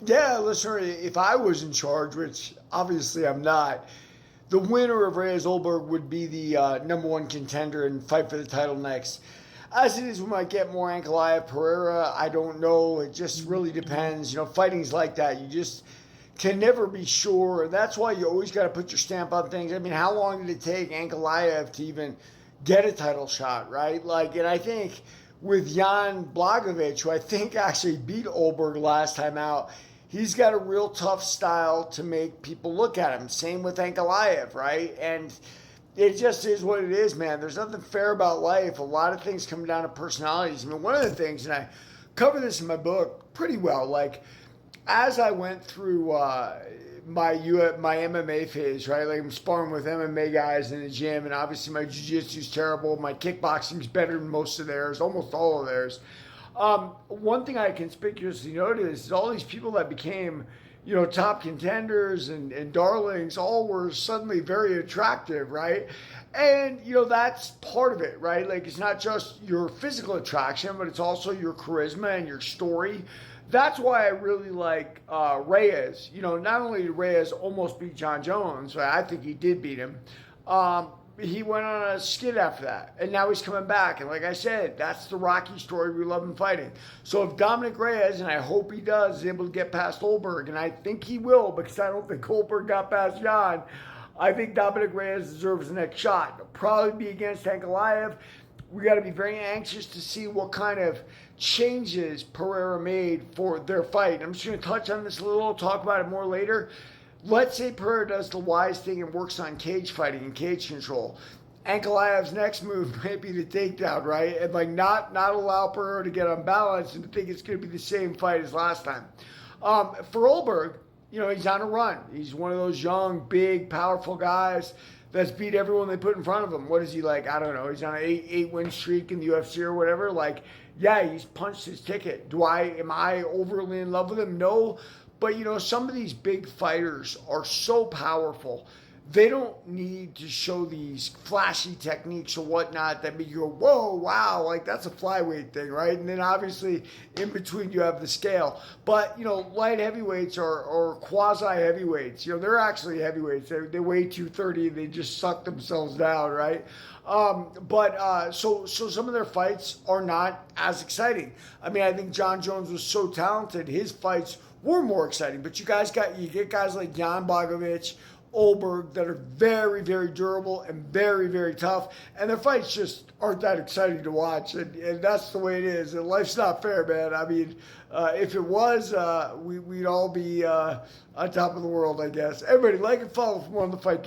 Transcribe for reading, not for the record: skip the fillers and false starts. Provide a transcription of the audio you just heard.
Yeah, listen, if I was in charge, which obviously I'm not, the winner of Reyes Olberg would be the number one contender and fight for the title next. As it is, we might get more Ankalaev Pereira. I don't know. It just really depends. You know, fighting's like that. You just can never be sure. That's why you always got to put your stamp on things. I mean, how long did it take Ankalaev to even get a title shot, right? Like, and I think with Jan Blagovic, who I think actually beat Olberg last time out, he's got a real tough style to make people look at him. Same with Ankalaev, right? And it just is what it is, man. There's nothing fair about life. A lot of things come down to personalities. I mean, one of the things, and I cover this in my book pretty well, like as I went through my MMA phase, right? Like I'm sparring with MMA guys in the gym, and obviously my jiu-jitsu's terrible. My kickboxing's better than most of theirs, almost all of theirs. One thing I conspicuously noticed is all these people that became, you know, top contenders and darlings all were suddenly very attractive, right? And, you know, that's part of it, right? Like, it's not just your physical attraction, but it's also your charisma and your story. That's why I really like Reyes. You know, not only did Reyes almost beat John Jones, right? I think he did beat him. Um, he went on a skid after that, and now he's coming back. And like I said, that's the Rocky story. We love him fighting. So if Dominic Reyes, and I hope he does, is able to get past Olberg, and I think he will because I don't think Olberg got past Jan, I think Dominic Reyes deserves the next shot. It'll probably be against Ankalaev. We got to be very anxious to see what kind of changes Pereira made for their fight. I'm just going to touch on this a little, talk about it more later. Let's say Pereira does the wise thing and works on cage fighting and cage control. Ankalaev's next move may be the takedown, right? And like not allow Pereira to get unbalanced and to think it's going to be the same fight as last time. For Olberg, you know, he's on a run. He's one of those young, big, powerful guys that's beat everyone they put in front of him. What is he like? I don't know. He's on an eight win streak in the UFC or whatever. Like, yeah, he's punched his ticket. Am I overly in love with him? No. But you know, some of these big fighters are so powerful. They don't need to show these flashy techniques or whatnot that make you go, whoa, wow, like that's a flyweight thing, right? And then obviously in between you have the scale. But, you know, light heavyweights or quasi heavyweights, you know, they're actually heavyweights. They weigh 230 and they just suck themselves down, right? So some of their fights are not as exciting. I mean, I think John Jones was so talented. His fights were more exciting, but you get guys like Jan Blagovic, Olberg that are very, very durable and very, very tough. And their fights just aren't that exciting to watch. And that's the way it is. And life's not fair, man. I mean, if it was, we'd all be on top of the world, I guess. Everybody, like and follow for more on the fight.